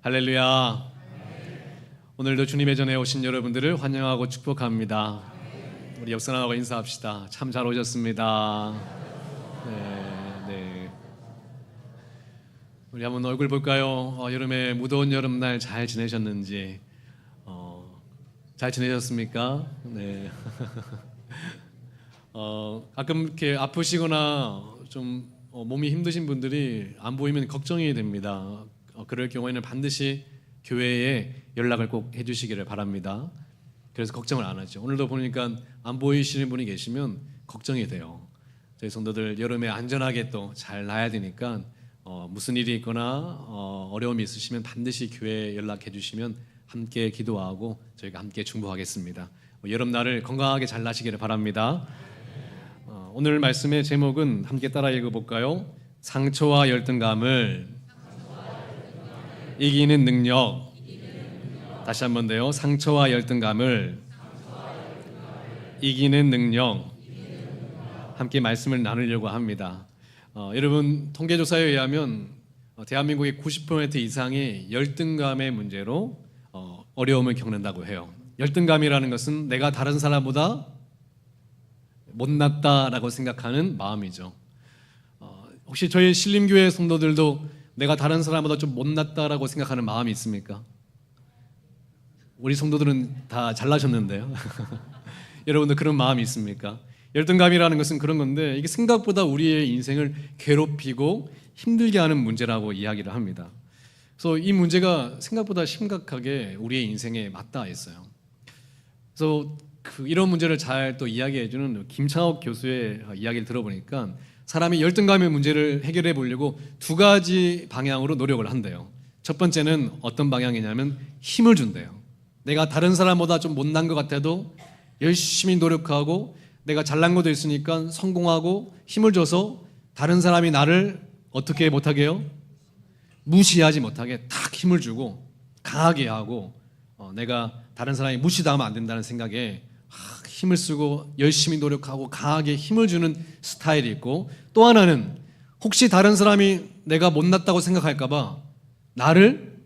할렐루야. 오늘도 주님의 전에 오신 여러분들을 환영하고 축복합니다. 우리 옆사람하고 인사합시다. 참 잘 오셨습니다. 네. 우리 한번 얼굴 볼까요? 여름에 무더운 여름날 잘 지내셨는지, 잘 지내셨습니까? 네. 가끔 이렇게 아프시거나 좀 몸이 힘드신 분들이 안 보이면 걱정이 됩니다. 그럴 경우에는 반드시 교회에 연락을 꼭 해주시기를 바랍니다. 그래서 걱정을 안 하죠. 오늘도 보니까 안 보이시는 분이 계시면 걱정이 돼요. 저희 성도들 여름에 안전하게 또 잘 나야 되니까 무슨 일이 있거나 어려움이 있으시면 반드시 교회에 연락해 주시면 함께 기도하고 저희가 함께 중보하겠습니다. 여름날을 건강하게 잘 나시기를 바랍니다. 오늘 말씀의 제목은 함께 따라 읽어볼까요? 상처와 열등감을 이기는 능력. 다시 한 번 더요. 상처와 열등감을 이기는 능력. 함께 말씀을 나누려고 합니다. 여러분, 통계조사에 의하면 대한민국의 90% 이상이 열등감의 문제로 어려움을 겪는다고 해요. 열등감이라는 것은 내가 다른 사람보다 못났다라고 생각하는 마음이죠. 혹시 저희 신림교회 성도들도 내가 다른 사람보다 좀 못났다라고 생각하는 마음이 있습니까? 우리 성도들은 다 잘나셨는데요. 여러분들 그런 마음이 있습니까? 열등감이라는 것은 그런 건데 이게 생각보다 우리의 인생을 괴롭히고 힘들게 하는 문제라고 이야기를 합니다. 그래서 이 문제가 생각보다 심각하게 우리의 인생에 맞닿아 있어요. 그래서 이런 문제를 잘 또 이야기해주는 김창옥 교수의 이야기를 들어보니까 사람이 열등감의 문제를 해결해 보려고 두 가지 방향으로 노력을 한대요. 첫 번째는 어떤 방향이냐면 힘을 준대요. 내가 다른 사람보다 좀 못난 것 같아도 열심히 노력하고 내가 잘난 것도 있으니까 성공하고 힘을 줘서 다른 사람이 나를 어떻게 못하게 해요? 무시하지 못하게 탁 힘을 주고 강하게 하고 내가 다른 사람이 무시당하면 안 된다는 생각에 힘을 쓰고 열심히 노력하고 강하게 힘을 주는 스타일이 있고, 또 하나는 혹시 다른 사람이 내가 못났다고 생각할까 봐 나를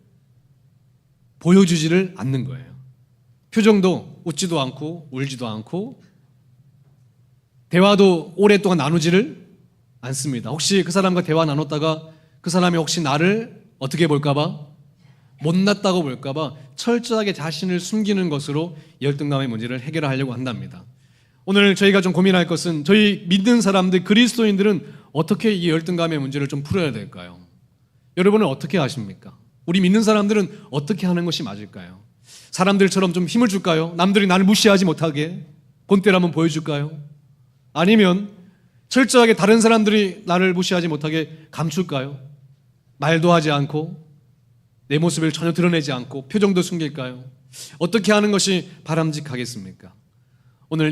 보여주지를 않는 거예요. 표정도 웃지도 않고 울지도 않고 대화도 오랫동안 나누지를 않습니다. 혹시 그 사람과 대화 나눴다가 그 사람이 혹시 나를 어떻게 볼까 봐, 못났다고 볼까 봐 철저하게 자신을 숨기는 것으로 열등감의 문제를 해결하려고 한답니다. 오늘 저희가 좀 고민할 것은 저희 믿는 사람들, 그리스도인들은 어떻게 이 열등감의 문제를 좀 풀어야 될까요? 여러분은 어떻게 하십니까? 우리 믿는 사람들은 어떻게 하는 것이 맞을까요? 사람들처럼 좀 힘을 줄까요? 남들이 나를 무시하지 못하게 본때를 한번 보여줄까요? 아니면 철저하게 다른 사람들이 나를 무시하지 못하게 감출까요? 말도 하지 않고 내 모습을 전혀 드러내지 않고 표정도 숨길까요? 어떻게 하는 것이 바람직하겠습니까?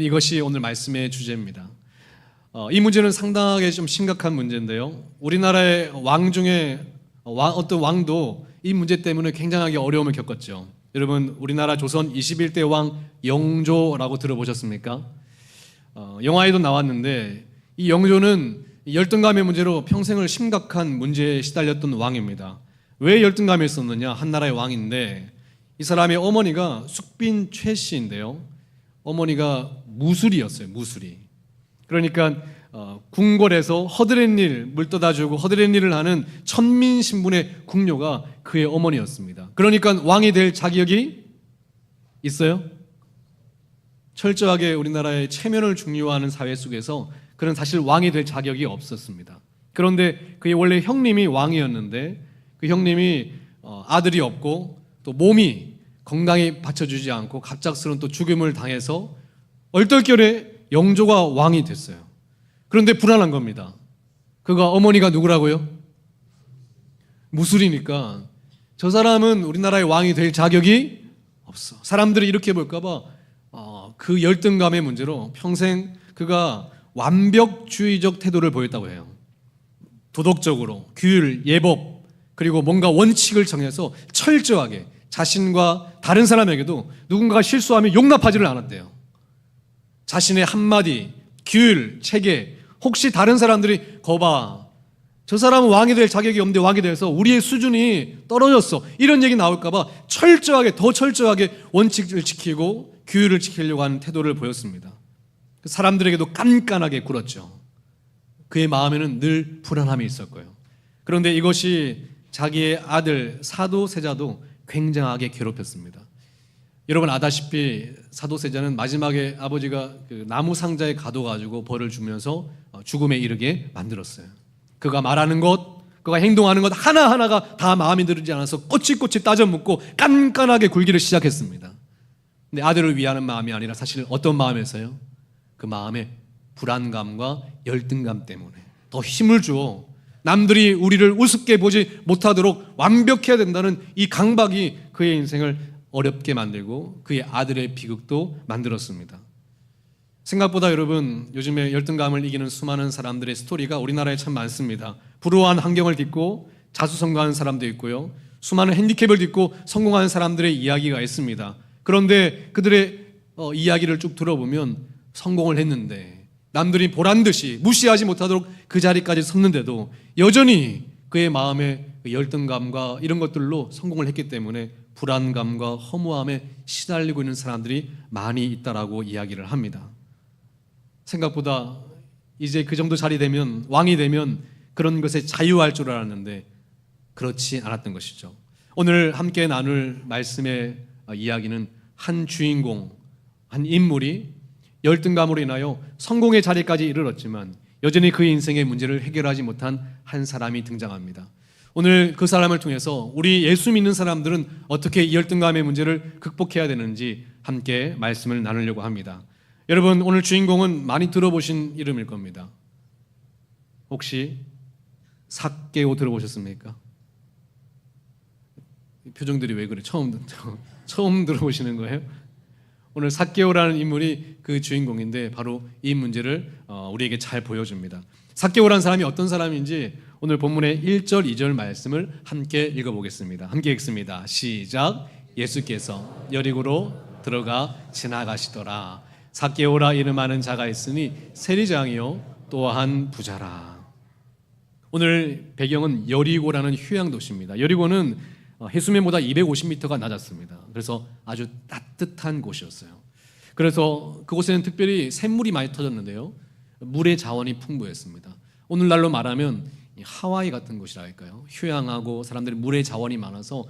이것이 오늘 말씀의 주제입니다. 이 문제는 상당하게 좀 심각한 문제인데요. 우리나라의 왕 중에 어떤 왕도 이 문제 때문에 굉장하게 어려움을 겪었죠. 여러분, 우리나라 조선 21대 왕 영조라고 들어보셨습니까? 영화에도 나왔는데 이 영조는 열등감의 문제로 평생을 심각한 문제에 시달렸던 왕입니다. 왜 열등감이 있었느냐? 한 나라의 왕인데 이 사람의 어머니가 숙빈 최 씨인데요. 어머니가 무술이었어요. 무술이. 그러니까 궁궐에서 허드렛일 물 떠다주고 허드렛일을 하는 천민 신분의 궁녀가 그의 어머니였습니다. 그러니까 왕이 될 자격이 있어요? 철저하게 우리나라의 체면을 중요하는 사회 속에서 그는 사실 왕이 될 자격이 없었습니다. 그런데 그의 원래 형님이 왕이었는데 그 형님이 아들이 없고 또 몸이 건강히 받쳐주지 않고 갑작스러운 또 죽음을 당해서 얼떨결에 영조가 왕이 됐어요. 그런데 불안한 겁니다. 그가 어머니가 누구라고요? 무술이니까 저 사람은 우리나라의 왕이 될 자격이 없어. 사람들이 이렇게 볼까 봐 그 열등감의 문제로 평생 그가 완벽주의적 태도를 보였다고 해요. 도덕적으로 규율, 예법 그리고 뭔가 원칙을 정해서 철저하게 자신과 다른 사람에게도 누군가가 실수하면 용납하지를 않았대요. 자신의 한마디, 규율, 체계, 혹시 다른 사람들이 거봐 저 사람은 왕이 될 자격이 없는데 왕이 돼서 우리의 수준이 떨어졌어. 이런 얘기 나올까 봐 더 철저하게 원칙을 지키고 규율을 지키려고 하는 태도를 보였습니다. 사람들에게도 깐깐하게 굴었죠. 그의 마음에는 늘 불안함이 있었고요. 그런데 이것이 자기의 아들 사도세자도 굉장하게 괴롭혔습니다. 여러분 아다시피 사도세자는 마지막에 아버지가 그 나무 상자에 가둬가지고 벌을 주면서 죽음에 이르게 만들었어요. 그가 말하는 것, 그가 행동하는 것 하나하나가 다 마음에 들지 않아서 꼬치꼬치 따져 묻고 깐깐하게 굴기를 시작했습니다. 근데 아들을 위하는 마음이 아니라 사실 어떤 마음에서요? 그 마음에 불안감과 열등감 때문에 더 힘을 주어 남들이 우리를 우습게 보지 못하도록 완벽해야 된다는 이 강박이 그의 인생을 어렵게 만들고 그의 아들의 비극도 만들었습니다. 생각보다 여러분 요즘에 열등감을 이기는 수많은 사람들의 스토리가 우리나라에 참 많습니다. 불우한 환경을 딛고 자수성가하는 사람도 있고요. 수많은 핸디캡을 딛고 성공하는 사람들의 이야기가 있습니다. 그런데 그들의 이야기를 쭉 들어보면 성공을 했는데 남들이 보란듯이 무시하지 못하도록 그 자리까지 섰는데도 여전히 그의 마음에 열등감과 이런 것들로 성공을 했기 때문에 불안감과 허무함에 시달리고 있는 사람들이 많이 있다라고 이야기를 합니다. 생각보다 이제 그 정도 자리 되면 왕이 되면 그런 것에 자유할 줄 알았는데 그렇지 않았던 것이죠. 오늘 함께 나눌 말씀의 이야기는 한 주인공, 한 인물이 열등감으로 인하여 성공의 자리까지 이르렀지만 여전히 그의 인생의 문제를 해결하지 못한 한 사람이 등장합니다. 오늘 그 사람을 통해서 우리 예수 믿는 사람들은 어떻게 이 열등감의 문제를 극복해야 되는지 함께 말씀을 나누려고 합니다. 여러분 오늘 주인공은 많이 들어보신 이름일 겁니다. 혹시 삭개오 들어보셨습니까? 표정들이 왜 그래? 처음 들어보시는 거예요? 오늘 삭개오라는 인물이 그 주인공인데 바로 이 문제를 우리에게 잘 보여줍니다. 삭개오라는 사람이 어떤 사람인지 오늘 본문의 1절, 2절 말씀을 함께 읽어보겠습니다. 함께 읽습니다. 시작. 예수께서 여리고로 들어가 지나가시더라. 삭개오라 이름하는 자가 있으니 세리장이요 또한 부자라. 오늘 배경은 여리고라는 휴양 도시입니다. 여리고는 해수면보다 250m가 낮았습니다. 그래서 아주 따뜻한 곳이었어요. 그래서 그곳에는 특별히 샘물이 많이 터졌는데요. 물의 자원이 풍부했습니다. 오늘날로 말하면 하와이 같은 곳이랄까요? 휴양하고 사람들이 물의 자원이 많아서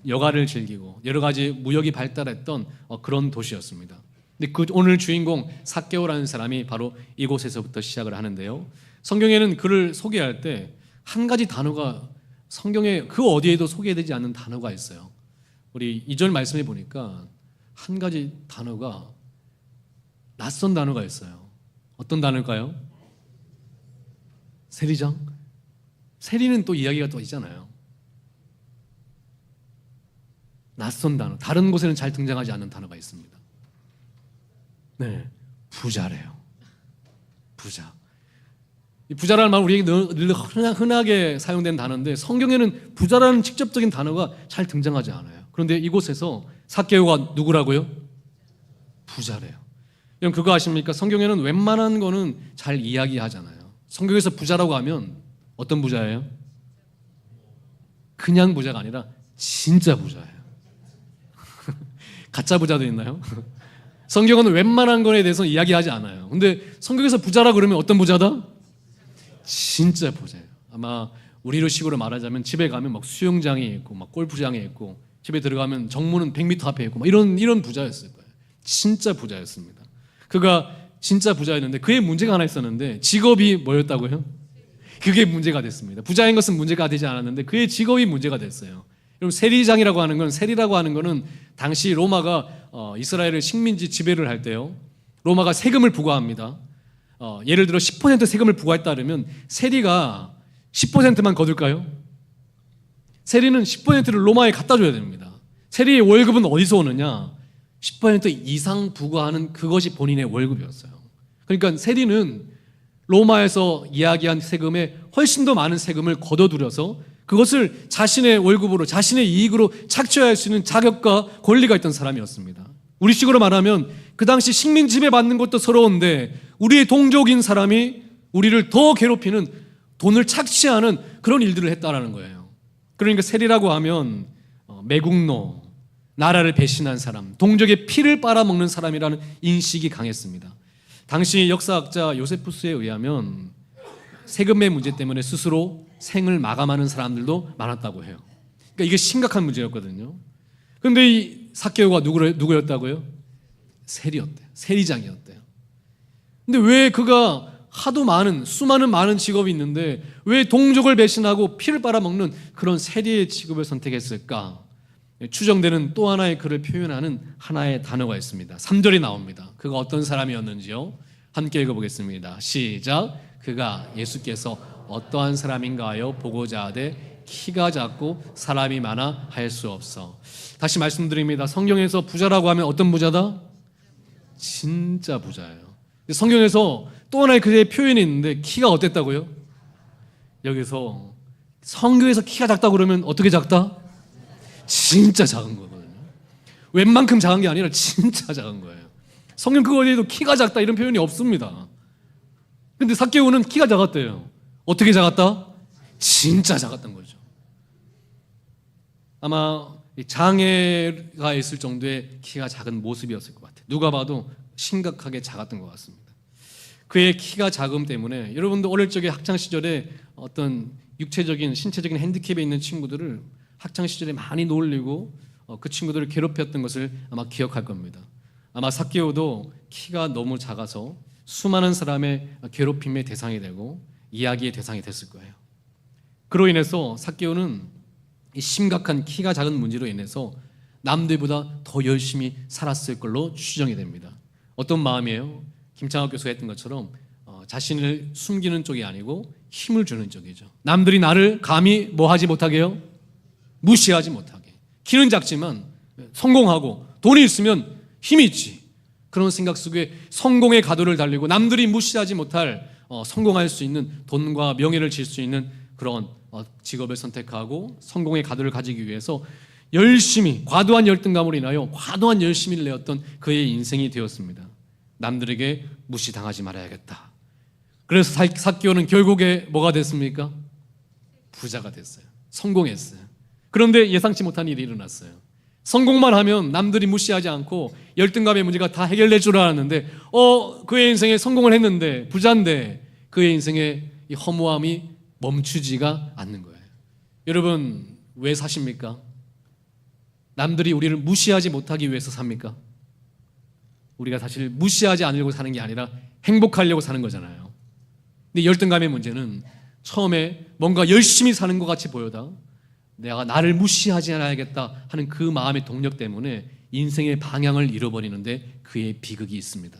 여가를 즐기고 여러 가지 무역이 발달했던 그런 도시였습니다. 근데 그 오늘 주인공 삭개오라는 사람이 바로 이곳에서부터 시작을 하는데요. 성경에는 그를 소개할 때 한 가지 단어가 성경에 그 어디에도 소개되지 않는 단어가 있어요. 우리 2절 말씀해 보니까 한 가지 단어가 낯선 단어가 있어요. 어떤 단어일까요? 세리장? 세리는 또 이야기가 또 있잖아요. 낯선 단어, 다른 곳에는 잘 등장하지 않는 단어가 있습니다. 네, 부자래요. 부자. 이 부자라는 말 우리에게 늘 흔하게 사용된 단어인데 성경에는 부자라는 직접적인 단어가 잘 등장하지 않아요. 그런데 이곳에서 삭개오가 누구라고요? 부자래요. 여러분 그거 아십니까? 성경에는 웬만한 거는 잘 이야기하잖아요. 성경에서 부자라고 하면 어떤 부자예요? 그냥 부자가 아니라 진짜 부자예요. 가짜 부자도 있나요? 성경은 웬만한 거에 대해서 이야기하지 않아요. 근데 성경에서 부자라 그러면 어떤 부자다? 진짜 부자예요. 아마 우리로 식으로 말하자면 집에 가면 막 수영장이 있고 막 골프장이 있고 집에 들어가면 정문은 100m 앞에 있고 막 이런 부자였을 거예요. 진짜 부자였습니다. 그가 진짜 부자였는데 그의 문제가 하나 있었는데 직업이 뭐였다고요? 그게 문제가 됐습니다. 부자인 것은 문제가 되지 않았는데 그의 직업이 문제가 됐어요. 여러분 세리라고 하는 거는 당시 로마가 이스라엘을 식민지 지배를 할 때요. 로마가 세금을 부과합니다. 예를 들어 10% 세금을 부과했다 그러면 세리가 10%만 거둘까요? 세리는 10%를 로마에 갖다 줘야 됩니다. 세리의 월급은 어디서 오느냐? 10% 이상 부과하는 그것이 본인의 월급이었어요. 그러니까 세리는 로마에서 이야기한 세금에 훨씬 더 많은 세금을 거둬들여서 그것을 자신의 월급으로 자신의 이익으로 착취할 수 있는 자격과 권리가 있던 사람이었습니다. 우리식으로 말하면 그 당시 식민 지배 받는 것도 서러운데 우리의 동족인 사람이 우리를 더 괴롭히는 돈을 착취하는 그런 일들을 했다라는 거예요. 그러니까 세리라고 하면 매국노, 나라를 배신한 사람, 동족의 피를 빨아먹는 사람이라는 인식이 강했습니다. 당시 역사학자 요세푸스에 의하면 세금의 문제 때문에 스스로 생을 마감하는 사람들도 많았다고 해요. 그러니까 이게 심각한 문제였거든요. 그런데 이 삭개오가 누구였다고요? 세리였대요. 세리장이었대요. 근데 왜 그가 수많은 많은 직업이 있는데 왜 동족을 배신하고 피를 빨아먹는 그런 세리의 직업을 선택했을까? 추정되는 또 하나의 그를 표현하는 하나의 단어가 있습니다. 3절이 나옵니다. 그가 어떤 사람이었는지요? 함께 읽어보겠습니다. 시작. 그가 예수께서 어떠한 사람인가요? 보고자 하되 키가 작고 사람이 많아 할 수 없어. 다시 말씀드립니다. 성경에서 부자라고 하면 어떤 부자다? 진짜 부자예요. 성경에서 또 하나의 그의 표현이 있는데 키가 어땠다고요? 여기서 성경에서 키가 작다고 그러면 어떻게 작다? 진짜 작은 거거든요. 웬만큼 작은 게 아니라 진짜 작은 거예요. 성경 그 어디에도 키가 작다 이런 표현이 없습니다. 근데 삭개오는 키가 작았대요. 어떻게 작았다? 진짜 작았던 거죠. 아마 장애가 있을 정도의 키가 작은 모습이었을 것 같아요. 누가 봐도 심각하게 작았던 것 같습니다. 그의 키가 작음 때문에 여러분도 어릴 적에 학창 시절에 어떤 육체적인 신체적인 핸디캡에 있는 친구들을 학창 시절에 많이 놀리고 그 친구들을 괴롭혔던 것을 아마 기억할 겁니다. 아마 삭개오도 키가 너무 작아서 수많은 사람의 괴롭힘의 대상이 되고 이야기의 대상이 됐을 거예요. 그로 인해서 삭개오는 이 심각한 키가 작은 문제로 인해서 남들보다 더 열심히 살았을 걸로 추정이 됩니다. 어떤 마음이에요? 김창학 교수가 했던 것처럼 자신을 숨기는 쪽이 아니고 힘을 주는 쪽이죠. 남들이 나를 감히 뭐 하지 못하게요? 무시하지 못하게. 키는 작지만 성공하고 돈이 있으면 힘이 있지. 그런 생각 속에 성공의 가도를 달리고 남들이 무시하지 못할 성공할 수 있는 돈과 명예를 질 수 있는 그런 직업을 선택하고 성공의 가도를 가지기 위해서 열심히 과도한 열등감으로 인하여 과도한 열심히를 내었던 그의 인생이 되었습니다. 남들에게 무시당하지 말아야겠다. 그래서 삭개오는 결국에 뭐가 됐습니까? 부자가 됐어요. 성공했어요. 그런데 예상치 못한 일이 일어났어요. 성공만 하면 남들이 무시하지 않고 열등감의 문제가 다 해결될 줄 알았는데 그의 인생에 성공을 했는데 부자인데 그의 인생에 이 허무함이 멈추지가 않는 거예요. 여러분 왜 사십니까? 남들이 우리를 무시하지 못하기 위해서 삽니까? 우리가 사실 무시하지 않으려고 사는 게 아니라 행복하려고 사는 거잖아요. 근데 열등감의 문제는 처음에 뭔가 열심히 사는 것 같이 보여다 내가 나를 무시하지 않아야겠다 하는 그 마음의 동력 때문에 인생의 방향을 잃어버리는데 그의 비극이 있습니다.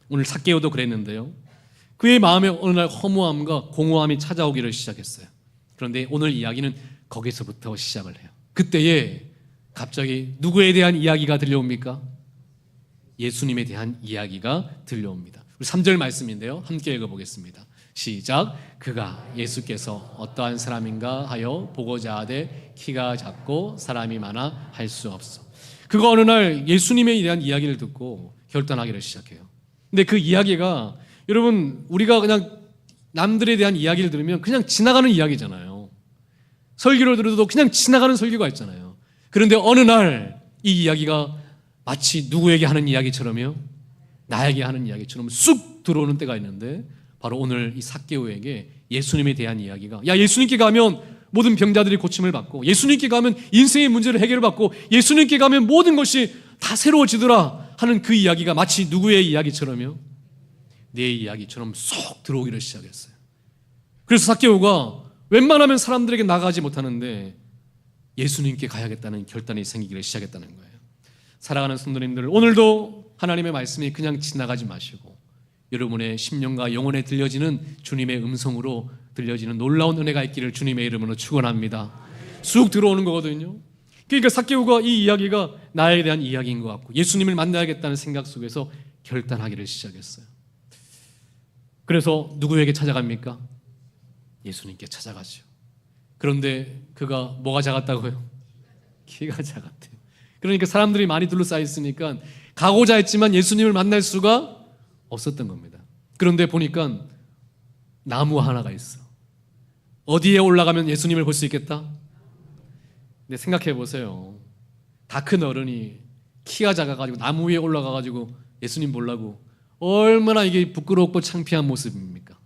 오늘 삭개오도 그랬는데요. 그의 마음에 어느 날 허무함과 공허함이 찾아오기를 시작했어요. 그런데 오늘 이야기는 거기서부터 시작을 해요. 그때에 갑자기 누구에 대한 이야기가 들려옵니까? 예수님에 대한 이야기가 들려옵니다. 우리 3절 말씀인데요. 함께 읽어보겠습니다. 시작. 그가 예수께서 어떠한 사람인가 하여 보고자 하되 키가 작고 사람이 많아 할 수 없어. 그가 어느 날 예수님에 대한 이야기를 듣고 결단하기를 시작해요. 근데 그 이야기가 여러분 우리가 그냥 남들에 대한 이야기를 들으면 그냥 지나가는 이야기잖아요. 설교를 들어도 그냥 지나가는 설교가 있잖아요. 그런데 어느 날 이 이야기가 마치 누구에게 하는 이야기처럼요? 나에게 하는 이야기처럼 쑥 들어오는 때가 있는데 바로 오늘 이 삭개오에게 예수님에 대한 이야기가 예수님께 가면 모든 병자들이 고침을 받고 예수님께 가면 인생의 문제를 해결을 받고 예수님께 가면 모든 것이 다 새로워지더라 하는 그 이야기가 마치 누구의 이야기처럼요? 내 이야기처럼 쏙 들어오기를 시작했어요. 그래서 삭개오가 웬만하면 사람들에게 나가지 못하는데 예수님께 가야겠다는 결단이 생기기를 시작했다는 거예요. 사랑하는 성도님들, 오늘도 하나님의 말씀이 그냥 지나가지 마시고 여러분의 심령과 영혼에 들려지는 주님의 음성으로 들려지는 놀라운 은혜가 있기를 주님의 이름으로 축원합니다. 쑥 들어오는 거거든요. 그러니까 삭개오가 이 이야기가 나에 대한 이야기인 것 같고 예수님을 만나야겠다는 생각 속에서 결단하기를 시작했어요. 그래서 누구에게 찾아갑니까? 예수님께 찾아가죠. 그런데 그가 뭐가 작았다고요? 키가 작았대요. 그러니까 사람들이 많이 둘러싸여 있으니까 가고자 했지만 예수님을 만날 수가 없었던 겁니다. 그런데 보니까 나무 하나가 있어. 어디에 올라가면 예수님을 볼 수 있겠다? 근데 생각해 보세요. 다 큰 어른이 키가 작아가지고 나무 위에 올라가가지고 예수님 보려고 얼마나 이게 부끄럽고 창피한 모습입니까?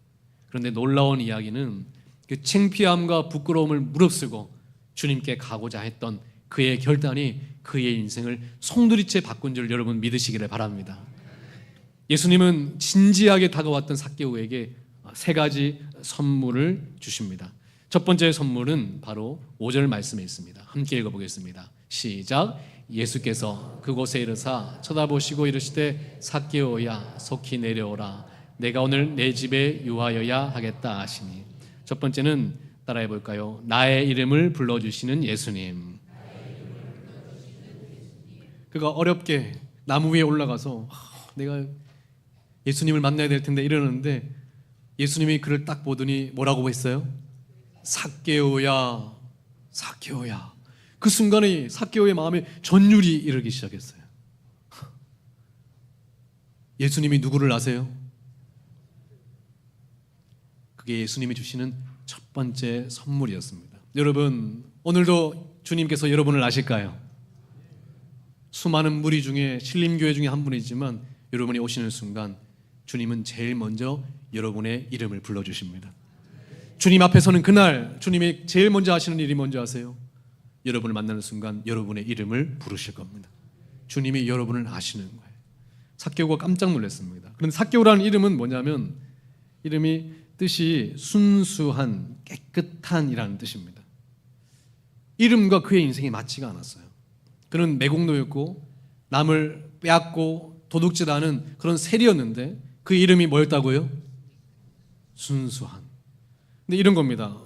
그런데 놀라운 이야기는 그 창피함과 부끄러움을 무릅쓰고 주님께 가고자 했던 그의 결단이 그의 인생을 송두리째 바꾼 줄 여러분 믿으시기를 바랍니다. 예수님은 진지하게 다가왔던 삭개오에게 세 가지 선물을 주십니다. 첫 번째 선물은 바로 5절 말씀에 있습니다. 함께 읽어보겠습니다. 시작. 예수께서 그곳에 이르사 쳐다보시고 이르시되 삭개오야 속히 내려오라 내가 오늘 내 집에 유하여야 하겠다 하시니. 첫 번째는 따라해 볼까요? 나의 이름을 불러주시는 예수님. 그가 어렵게 나무 위에 올라가서 내가 예수님을 만나야 될 텐데 이러는데 예수님이 그를 딱 보더니 뭐라고 했어요? 삭개오야, 삭개오야. 그 순간에 삭개오의 마음에 전율이 이르기 시작했어요. 예수님이 누구를 아세요? 그게 예수님이 주시는 첫 번째 선물이었습니다. 여러분, 오늘도 주님께서 여러분을 아실까요? 수많은 무리 중에 신림교회 중에 한 분이지만 여러분이 오시는 순간 주님은 제일 먼저 여러분의 이름을 불러주십니다. 주님 앞에 서는 그날 주님이 제일 먼저 하시는 일이 뭔지 아세요? 여러분을 만나는 순간 여러분의 이름을 부르실 겁니다. 주님이 여러분을 아시는 거예요. 삭개오가 깜짝 놀랐습니다. 그런데 삭개오라는 이름은 뭐냐면 이름이 뜻이 순수한, 깨끗한 이라는 뜻입니다. 이름과 그의 인생이 맞지가 않았어요. 그는 매국노였고 남을 빼앗고 도둑질하는 그런 세리였는데 그 이름이 뭐였다고요? 순수한. 근데 이런 겁니다.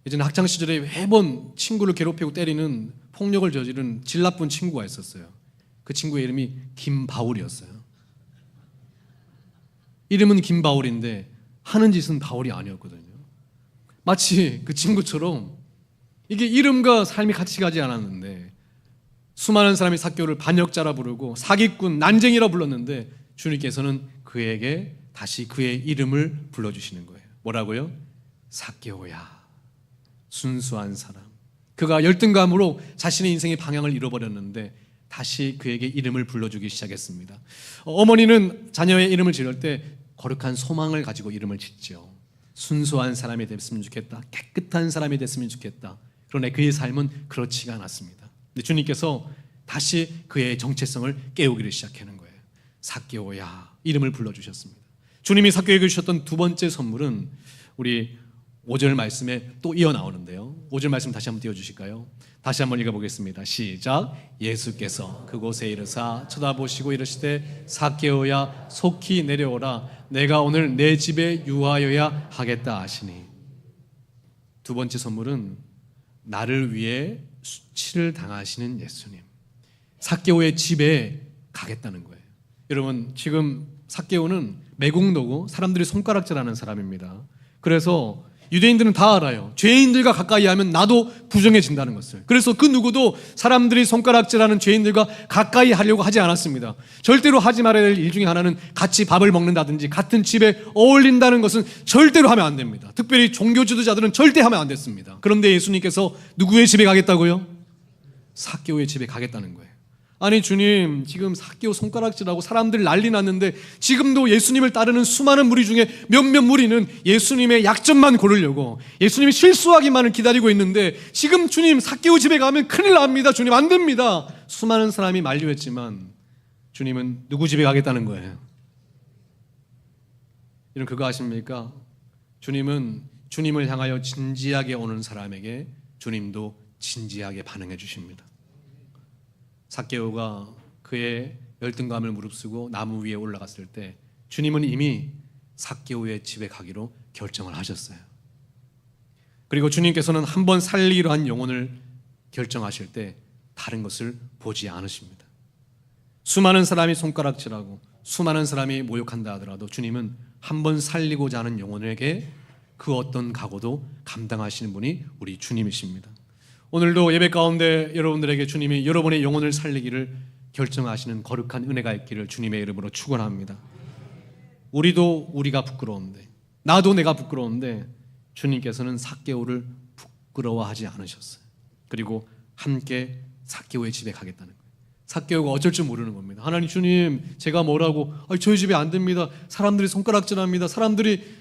예전에 학창시절에 매번 친구를 괴롭히고 때리는 폭력을 저지른 질 나쁜 친구가 있었어요. 그 친구의 이름이 김바울이었어요. 이름은 김바울인데 하는 짓은 바울이 아니었거든요. 마치 그 친구처럼 이게 이름과 삶이 같이 가지 않았는데 수많은 사람이 삭개오를 반역자라 부르고 사기꾼, 난쟁이라 불렀는데 주님께서는 그에게 다시 그의 이름을 불러주시는 거예요. 뭐라고요? 삭개오야, 순수한 사람. 그가 열등감으로 자신의 인생의 방향을 잃어버렸는데 다시 그에게 이름을 불러주기 시작했습니다. 어머니는 자녀의 이름을 지을 때 거룩한 소망을 가지고 이름을 짓죠. 순수한 사람이 됐으면 좋겠다, 깨끗한 사람이 됐으면 좋겠다. 그러나 그의 삶은 그렇지가 않았습니다. 근데 주님께서 다시 그의 정체성을 깨우기를 시작하는 거예요. 삭개오야, 이름을 불러주셨습니다. 주님이 삭개오에게 주셨던 두 번째 선물은 우리 5절 말씀에 또 이어나오는데요. 5절 말씀 다시 한번 띄워주실까요? 다시 한번 읽어보겠습니다. 시작. 예수께서 그곳에 이르사 쳐다보시고 이르시되 삭개오야 속히 내려오라 내가 오늘 내 집에 유하여야 하겠다 하시니. 두 번째 선물은 나를 위해 수치를 당하시는 예수님. 삭개오의 집에 가겠다는 거예요. 여러분, 지금 삭개오는 매국노고 사람들이 손가락질하는 사람입니다. 그래서 유대인들은 다 알아요. 죄인들과 가까이 하면 나도 부정해진다는 것을. 그래서 그 누구도 사람들이 손가락질하는 죄인들과 가까이 하려고 하지 않았습니다. 절대로 하지 말아야 될 일 중에 하나는 같이 밥을 먹는다든지 같은 집에 어울린다는 것은 절대로 하면 안 됩니다. 특별히 종교 지도자들은 절대 하면 안 됐습니다. 그런데 예수님께서 누구의 집에 가겠다고요? 삭개오의 집에 가겠다는 거예요. 아니 주님, 지금 삭개오 손가락질하고 사람들 난리 났는데 지금도 예수님을 따르는 수많은 무리 중에 몇몇 무리는 예수님의 약점만 고르려고 예수님이 실수하기만을 기다리고 있는데 지금 주님 삭개오 집에 가면 큰일 납니다. 주님 안 됩니다. 수많은 사람이 만류했지만 주님은 누구 집에 가겠다는 거예요? 여러분 그거 아십니까? 주님은 주님을 향하여 진지하게 오는 사람에게 주님도 진지하게 반응해 주십니다. 삭개오가 그의 열등감을 무릅쓰고 나무 위에 올라갔을 때 주님은 이미 삭개오의 집에 가기로 결정을 하셨어요. 그리고 주님께서는 한 번 살리기로 한 영혼을 결정하실 때 다른 것을 보지 않으십니다. 수많은 사람이 손가락질하고 수많은 사람이 모욕한다 하더라도 주님은 한 번 살리고자 하는 영혼에게 그 어떤 각오도 감당하시는 분이 우리 주님이십니다. 오늘도 예배 가운데 여러분들에게 주님이 여러분의 영혼을 살리기를 결정하시는 거룩한 은혜가 있기를 주님의 이름으로 축원합니다. 우리도 우리가 부끄러운데, 나도 내가 부끄러운데 주님께서는 삭개오를 부끄러워하지 않으셨어요. 그리고 함께 삭개오의 집에 가겠다는 거예요. 삭개오가 어쩔 줄 모르는 겁니다. 하나님, 주님, 제가 뭐라고? 저희 집에 안 됩니다. 사람들이 손가락질합니다.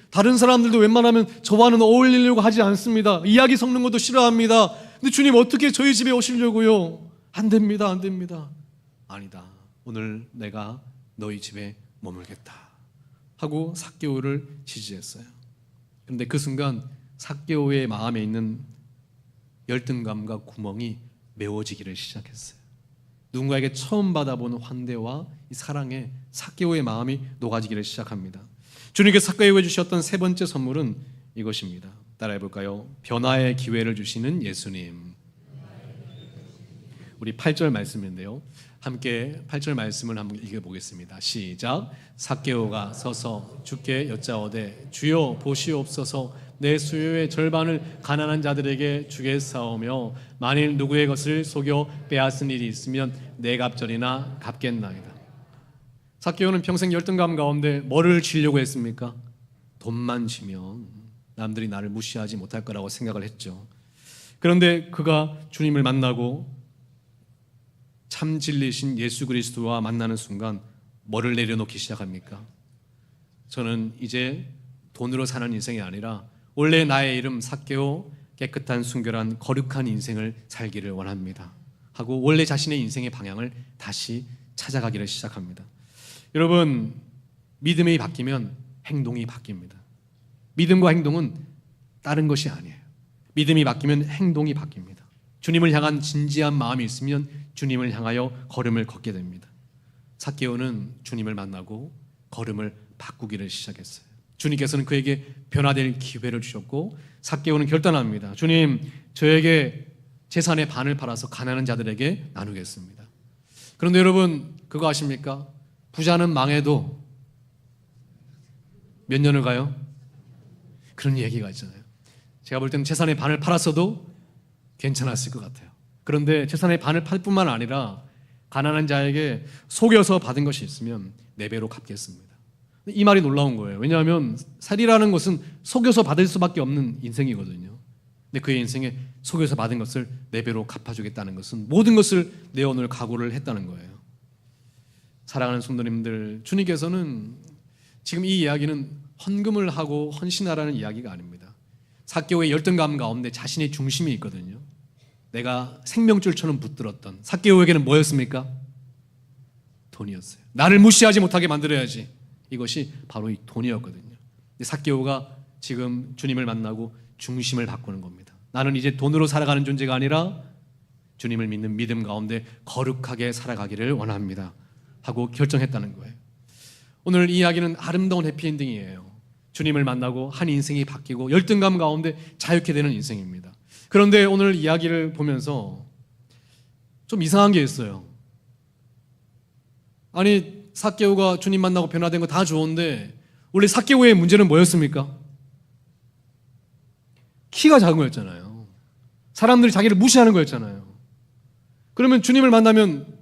다른 사람들도 웬만하면 저와는 어울리려고 하지 않습니다. 이야기 섞는 것도 싫어합니다. 근데 주님, 어떻게 저희 집에 오시려고요? 안 됩니다, 안 됩니다. 아니다, 오늘 내가 너희 집에 머물겠다 하고 삭개오를 지지했어요. 그런데 그 순간 삭개오의 마음에 있는 열등감과 구멍이 메워지기를 시작했어요. 누군가에게 처음 받아보는 환대와 이 사랑에 삭개오의 마음이 녹아지기를 시작합니다. 주님께서 삭개오에게 주셨던 세 번째 선물은 이것입니다. 따라해 볼까요? 변화의 기회를 주시는 예수님. 우리 8절 말씀인데요, 함께 8절 말씀을 한번 읽어보겠습니다. 시작. 삭개오가 서서 주께 여짜오되 주여 보시옵소서, 내 수요의 절반을 가난한 자들에게 주겠사오며 만일 누구의 것을 속여 빼앗은 일이 있으면 내 갑절이나 갚겠나이다. 삭개오는 평생 열등감 가운데 뭐를 쥐려고 했습니까? 돈만 쥐면 남들이 나를 무시하지 못할 거라고 생각을 했죠. 그런데 그가 주님을 만나고 참 진리신 예수 그리스도와 만나는 순간 뭐를 내려놓기 시작합니까? 저는 이제 돈으로 사는 인생이 아니라 원래 나의 이름 삭개오, 깨끗한 순결한 거룩한 인생을 살기를 원합니다 하고 원래 자신의 인생의 방향을 다시 찾아가기를 시작합니다. 여러분, 믿음이 바뀌면 행동이 바뀝니다. 믿음과 행동은 다른 것이 아니에요. 믿음이 바뀌면 행동이 바뀝니다. 주님을 향한 진지한 마음이 있으면 주님을 향하여 걸음을 걷게 됩니다. 삭개오는 주님을 만나고 걸음을 바꾸기를 시작했어요. 주님께서는 그에게 변화될 기회를 주셨고 삭개오는 결단합니다. 주님, 저에게 재산의 반을 팔아서 가난한 자들에게 나누겠습니다. 그런데 여러분, 그거 아십니까? 부자는 망해도 몇 년을 가요? 그런 얘기가 있잖아요. 제가 볼 때는 재산의 반을 팔았어도 괜찮았을 것 같아요. 그런데 재산의 반을 팔 뿐만 아니라 가난한 자에게 속여서 받은 것이 있으면 4배로 갚겠습니다. 이 말이 놀라운 거예요. 왜냐하면 살이라는 것은 속여서 받을 수밖에 없는 인생이거든요. 근데 그의 인생에 속여서 받은 것을 4배로 갚아주겠다는 것은 모든 것을 내어놓을 각오를 했다는 거예요. 사랑하는 성도님들, 주님께서는 지금 이 이야기는 헌금을 하고 헌신하라는 이야기가 아닙니다. 삭개오의 열등감 가운데 자신의 중심이 있거든요. 내가 생명줄처럼 붙들었던 삭개오에게는 뭐였습니까? 돈이었어요. 나를 무시하지 못하게 만들어야지. 이것이 바로 이 돈이었거든요. 삭개오가 지금 주님을 만나고 중심을 바꾸는 겁니다. 나는 이제 돈으로 살아가는 존재가 아니라 주님을 믿는 믿음 가운데 거룩하게 살아가기를 원합니다 하고 결정했다는 거예요. 오늘 이 이야기는 아름다운 해피엔딩이에요. 주님을 만나고 한 인생이 바뀌고 열등감 가운데 자유케 되는 인생입니다. 그런데 오늘 이야기를 보면서 좀 이상한 게 있어요. 아니, 삭개오가 주님 만나고 변화된 거 다 좋은데 원래 삭개오의 문제는 뭐였습니까? 키가 작은 거였잖아요. 사람들이 자기를 무시하는 거였잖아요. 그러면 주님을 만나면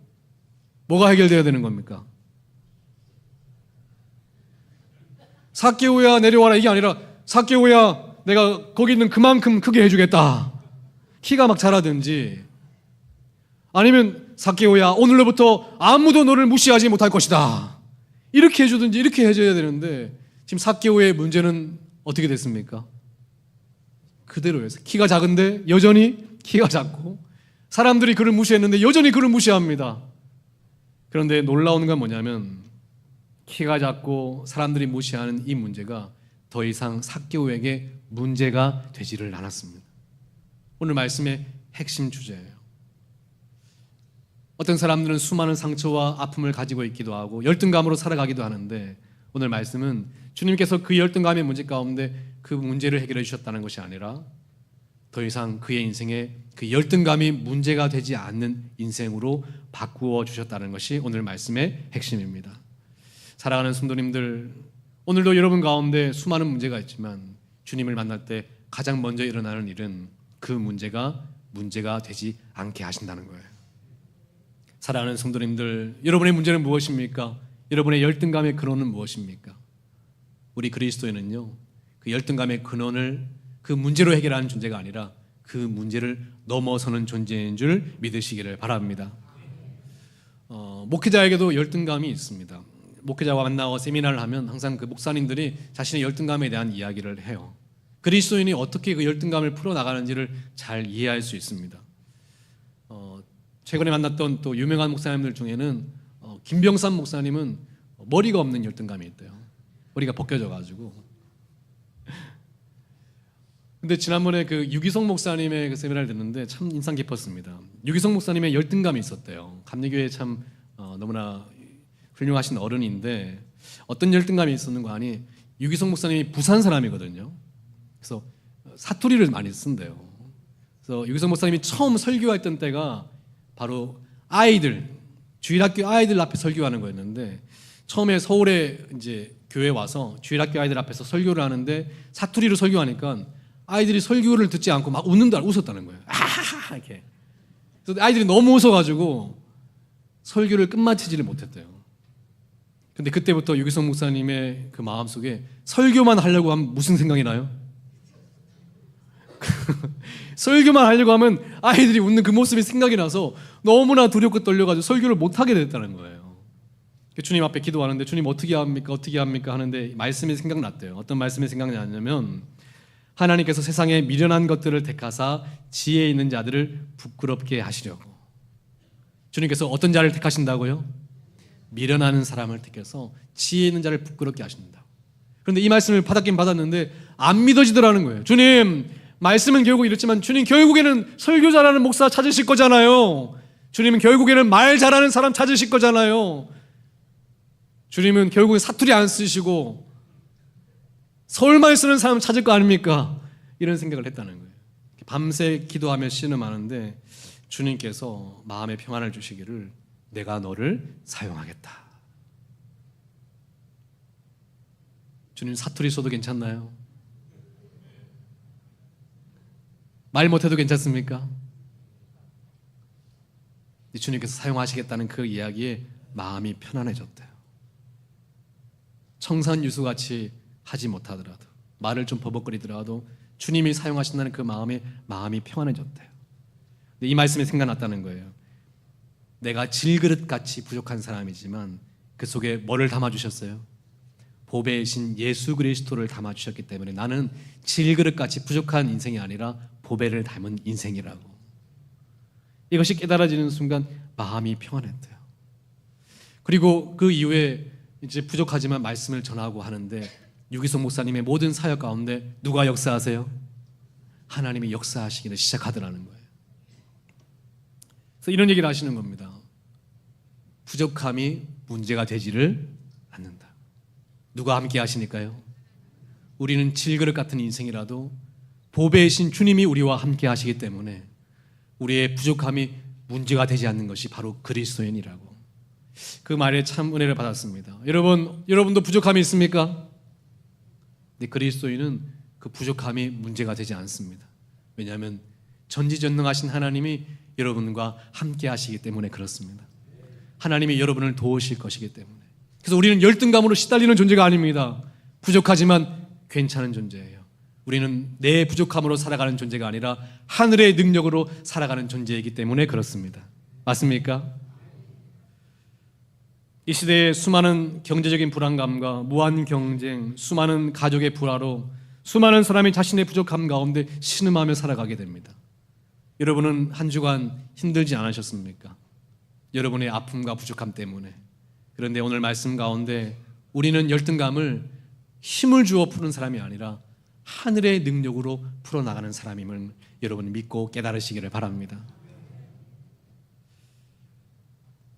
뭐가 해결돼야 되는 겁니까? 삭개오야 내려와라 이게 아니라 삭개오야 내가 거기 있는 그만큼 크게 해주겠다. 키가 막 자라든지 아니면 삭개오야 오늘로부터 아무도 너를 무시하지 못할 것이다. 이렇게 해주든지 이렇게 해줘야 되는데 지금 삭개오의 문제는 어떻게 됐습니까? 그대로였어요. 키가 작은데 여전히 키가 작고 사람들이 그를 무시했는데 여전히 그를 무시합니다. 그런데 놀라운 건 뭐냐면 키가 작고 사람들이 무시하는 이 문제가 더 이상 삭개오에게 문제가 되지를 않았습니다. 오늘 말씀의 핵심 주제예요. 어떤 사람들은 수많은 상처와 아픔을 가지고 있기도 하고 열등감으로 살아가기도 하는데 오늘 말씀은 주님께서 그 열등감의 문제 가운데 그 문제를 해결해 주셨다는 것이 아니라 더 이상 그의 인생에 그 열등감이 문제가 되지 않는 인생으로 바꾸어 주셨다는 것이 오늘 말씀의 핵심입니다. 사랑하는 성도님들, 오늘도 여러분 가운데 수많은 문제가 있지만 주님을 만날 때 가장 먼저 일어나는 일은 그 문제가 되지 않게 하신다는 거예요. 사랑하는 성도님들, 여러분의 문제는 무엇입니까? 여러분의 열등감의 근원은 무엇입니까? 우리 그리스도인은요, 그 열등감의 근원을 그 문제로 해결하는 존재가 아니라 그 문제를 넘어서는 존재인 줄 믿으시기를 바랍니다. 목회자에게도 열등감이 있습니다. 목회자와 만나고 세미나를 하면 항상 그 목사님들이 자신의 열등감에 대한 이야기를 해요. 그리스도인이 어떻게 그 열등감을 풀어나가는지를 잘 이해할 수 있습니다. 최근에 만났던 또 유명한 목사님들 중에는 김병삼 목사님은 머리가 없는 열등감이 있대요. 머리가 벗겨져가지고. 근데 지난번에 그 유기성 목사님의 그 세미나를 듣는데 참 인상 깊었습니다. 유기성 목사님의 열등감이 있었대요. 감리교회 참 너무나 훌륭하신 어른인데 어떤 열등감이 있었는가 하니 유기성 목사님이 부산 사람이거든요. 그래서 사투리를 많이 쓴대요. 그래서 유기성 목사님이 처음 설교했던 때가 바로 아이들, 주일학교 아이들 앞에 설교하는 거였는데 처음에 서울에 이제 교회 와서 주일학교 아이들 앞에서 설교를 하는데 사투리로 설교하니까 아이들이 설교를 듣지 않고 막 웃었다는 거예요. 아하하 이렇게. 그래서 아이들이 너무 웃어가지고 설교를 끝마치지를 못했대요. 근데 그때부터 유기성 목사님의 그 마음속에 설교만 하려고 하면 무슨 생각이 나요? 설교만 하려고 하면 아이들이 웃는 그 모습이 생각이 나서 너무나 두렵고 떨려가지고 설교를 못하게 됐다는 거예요. 주님 앞에 기도하는데 주님 어떻게 합니까 하는데 말씀이 생각났대요. 어떤 말씀이 생각나냐면 하나님께서 세상에 미련한 것들을 택하사 지혜 있는 자들을 부끄럽게 하시려고. 주님께서 어떤 자를 택하신다고요? 미련한 사람을 택해서 지혜 있는 자를 부끄럽게 하신다. 그런데 이 말씀을 받았긴 받았는데 안 믿어지더라는 거예요. 주님, 말씀은 결국 이렇지만 주님 결국에는 설교 잘하는 목사 찾으실 거잖아요. 주님은 결국에는 말 잘하는 사람 찾으실 거잖아요. 주님은 결국에 사투리 안 쓰시고 서울말 쓰는 사람 찾을 거 아닙니까? 이런 생각을 했다는 거예요. 밤새 기도하며 신음하는데 주님께서 마음의 평안을 주시기를 내가 너를 사용하겠다. 주님 사투리 써도 괜찮나요? 말 못해도 괜찮습니까? 주님께서 사용하시겠다는 그 이야기에 마음이 편안해졌대요. 청산유수같이 하지 못하더라도 말을 좀 버벅거리더라도 주님이 사용하신다는 그 마음이 평안해졌대요. 근데 이 말씀이 생각났다는 거예요. 내가 질그릇같이 부족한 사람이지만 그 속에 뭐를 담아주셨어요? 보배이신 예수 그리스도를 담아주셨기 때문에 나는 질그릇같이 부족한 인생이 아니라 보배를 담은 인생이라고. 이것이 깨달아지는 순간 마음이 평안했대요. 그리고 그 이후에 이제 부족하지만 말씀을 전하고 하는데 유기성 목사님의 모든 사역 가운데 누가 역사하세요? 하나님이 역사하시기를 시작하더라는 거예요. 그래서 이런 얘기를 하시는 겁니다. 부족함이 문제가 되지를 않는다. 누가 함께 하시니까요? 우리는 질그릇 같은 인생이라도 보배이신 주님이 우리와 함께 하시기 때문에 우리의 부족함이 문제가 되지 않는 것이 바로 그리스도인이라고. 그 말에 참 은혜를 받았습니다. 여러분도 부족함이 있습니까? 근데 그리스도인은 그 부족함이 문제가 되지 않습니다. 왜냐하면 전지전능하신 하나님이 여러분과 함께 하시기 때문에 그렇습니다. 하나님이 여러분을 도우실 것이기 때문에. 그래서 우리는 열등감으로 시달리는 존재가 아닙니다. 부족하지만 괜찮은 존재예요. 우리는 내 부족함으로 살아가는 존재가 아니라 하늘의 능력으로 살아가는 존재이기 때문에 그렇습니다. 맞습니까? 이 시대의 수많은 경제적인 불안감과 무한 경쟁, 수많은 가족의 불화로 수많은 사람이 자신의 부족함 가운데 신음하며 살아가게 됩니다. 여러분은 한 주간 힘들지 않으셨습니까? 여러분의 아픔과 부족함 때문에. 그런데 오늘 말씀 가운데 우리는 열등감을 힘을 주어 푸는 사람이 아니라 하늘의 능력으로 풀어나가는 사람임을 여러분 믿고 깨달으시기를 바랍니다.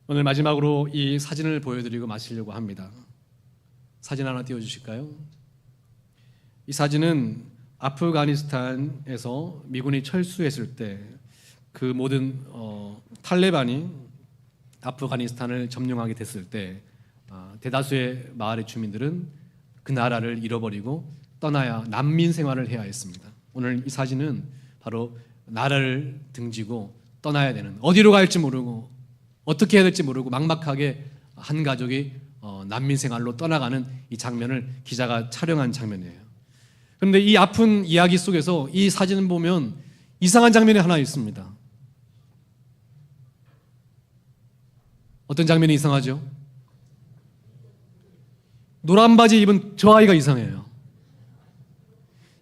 오늘 마지막으로 이 사진을 보여드리고 마치려고 합니다. 사진 하나 띄워주실까요? 이 사진은 아프가니스탄에서 미군이 철수했을 때 그 모든 탈레반이 아프가니스탄을 점령하게 됐을 때 대다수의 마을의 주민들은 그 나라를 잃어버리고 떠나야 난민 생활을 해야 했습니다. 오늘 이 사진은 바로 나라를 등지고 떠나야 되는, 어디로 갈지 모르고 어떻게 해야 될지 모르고 막막하게 한 가족이 난민 생활로 떠나가는 이 장면을 기자가 촬영한 장면이에요. 그런데 이 아픈 이야기 속에서 이 사진을 보면 이상한 장면이 하나 있습니다. 어떤 장면이 이상하죠? 노란 바지 입은 저 아이가 이상해요.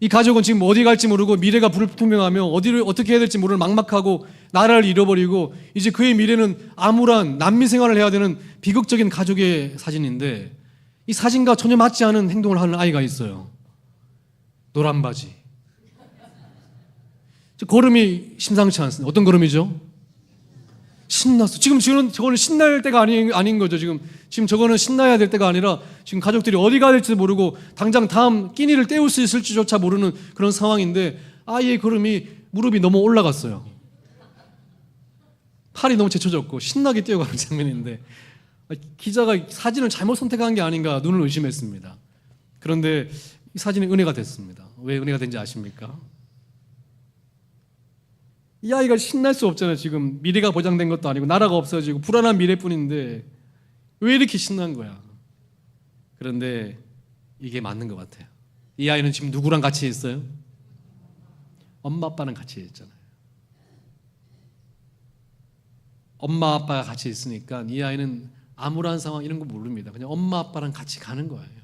이 가족은 지금 어디 갈지 모르고 미래가 불투명하며 어디를 어떻게 해야 될지 모르는 막막하고 나라를 잃어버리고 이제 그의 미래는 암울한 난민 생활을 해야 되는 비극적인 가족의 사진인데 이 사진과 전혀 맞지 않은 행동을 하는 아이가 있어요. 노란 바지. 걸음이 심상치 않습니다. 어떤 걸음이죠? 신났어. 지금 저거는 신날 때가 아닌 거죠. 지금 저거는 신나야 될 때가 아니라 지금 가족들이 어디 가야 될지 모르고 당장 다음 끼니를 때울 수 있을지조차 모르는 그런 상황인데 아이의 걸음이 무릎이 너무 올라갔어요. 팔이 너무 제쳐졌고 신나게 뛰어가는 장면인데 기자가 사진을 잘못 선택한 게 아닌가 눈을 의심했습니다. 그런데 이 사진이 은혜가 됐습니다. 왜 은혜가 된지 아십니까? 이 아이가 신날 수 없잖아요. 지금 미래가 보장된 것도 아니고 나라가 없어지고 불안한 미래뿐인데 왜 이렇게 신난 거야? 그런데 이게 맞는 것 같아요. 이 아이는 지금 누구랑 같이 있어요? 엄마 아빠랑 같이 있잖아요. 엄마 아빠가 같이 있으니까 이 아이는 암울한 상황 이런 거 모릅니다. 그냥 엄마 아빠랑 같이 가는 거예요.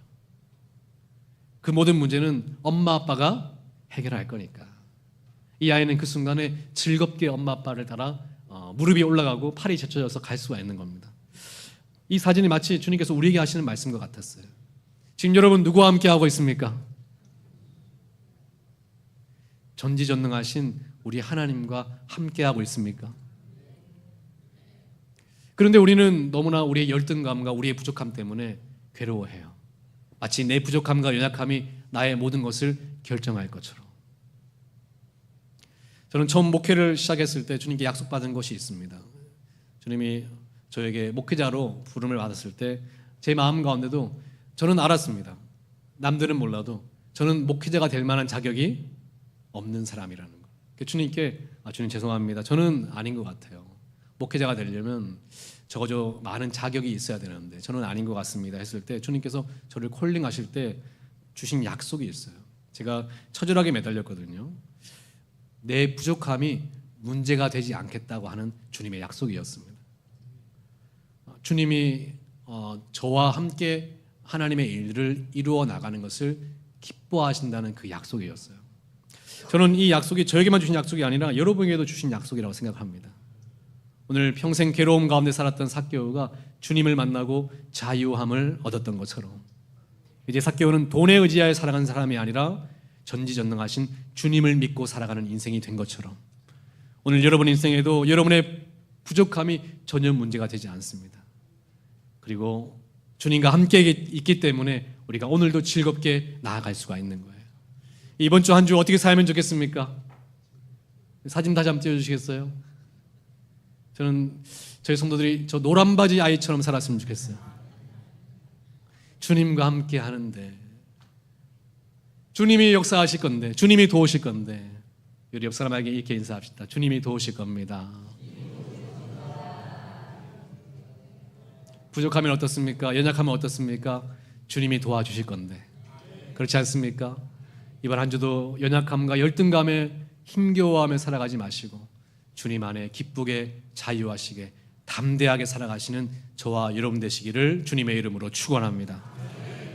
그 모든 문제는 엄마 아빠가 해결할 거니까. 이 아이는 그 순간에 즐겁게 엄마 아빠를 따라 무릎이 올라가고 팔이 제쳐져서 갈 수가 있는 겁니다. 이 사진이 마치 주님께서 우리에게 하시는 말씀과 같았어요. 지금 여러분 누구와 함께 하고 있습니까? 전지전능하신 우리 하나님과 함께 하고 있습니까? 그런데 우리는 너무나 우리의 열등감과 우리의 부족함 때문에 괴로워해요. 마치 내 부족함과 연약함이 나의 모든 것을 결정할 것처럼. 저는 처음 목회를 시작했을 때 주님께 약속받은 것이 있습니다. 주님이 저에게 목회자로 부름을 받았을 때 제 마음 가운데도 저는 알았습니다. 남들은 몰라도 저는 목회자가 될 만한 자격이 없는 사람이라는 거. 주님께 주님 죄송합니다. 저는 아닌 것 같아요. 목회자가 되려면 적어도 많은 자격이 있어야 되는데 저는 아닌 것 같습니다 했을 때 주님께서 저를 콜링하실 때 주신 약속이 있어요. 제가 처절하게 매달렸거든요. 내 부족함이 문제가 되지 않겠다고 하는 주님의 약속이었습니다. 주님이 저와 함께 하나님의 일을 이루어 나가는 것을 기뻐하신다는 그 약속이었어요. 저는 이 약속이 저에게만 주신 약속이 아니라 여러분에게도 주신 약속이라고 생각합니다. 오늘 평생 괴로움 가운데 살았던 삭개오가 주님을 만나고 자유함을 얻었던 것처럼 이제 삭개오는 돈에 의지하여 살아가는 사람이 아니라 전지전능하신 주님을 믿고 살아가는 인생이 된 것처럼 오늘 여러분 인생에도 여러분의 부족함이 전혀 문제가 되지 않습니다. 그리고 주님과 함께 있기 때문에 우리가 오늘도 즐겁게 나아갈 수가 있는 거예요. 이번 주 한 주 어떻게 살면 좋겠습니까? 사진 다시 한번 띄워주시겠어요? 저는 저희 성도들이 저 노란 바지 아이처럼 살았으면 좋겠어요. 주님과 함께 하는데 주님이 역사하실 건데 주님이 도우실 건데 우리 옆 사람에게 이렇게 인사합시다. 주님이 도우실 겁니다. 부족하면 어떻습니까? 연약하면 어떻습니까? 주님이 도와주실 건데 그렇지 않습니까? 이번 한 주도 연약함과 열등감에 힘겨워하며 살아가지 마시고 주님 안에 기쁘게 자유하시게 담대하게 살아가시는 저와 여러분 되시기를 주님의 이름으로 축원합니다.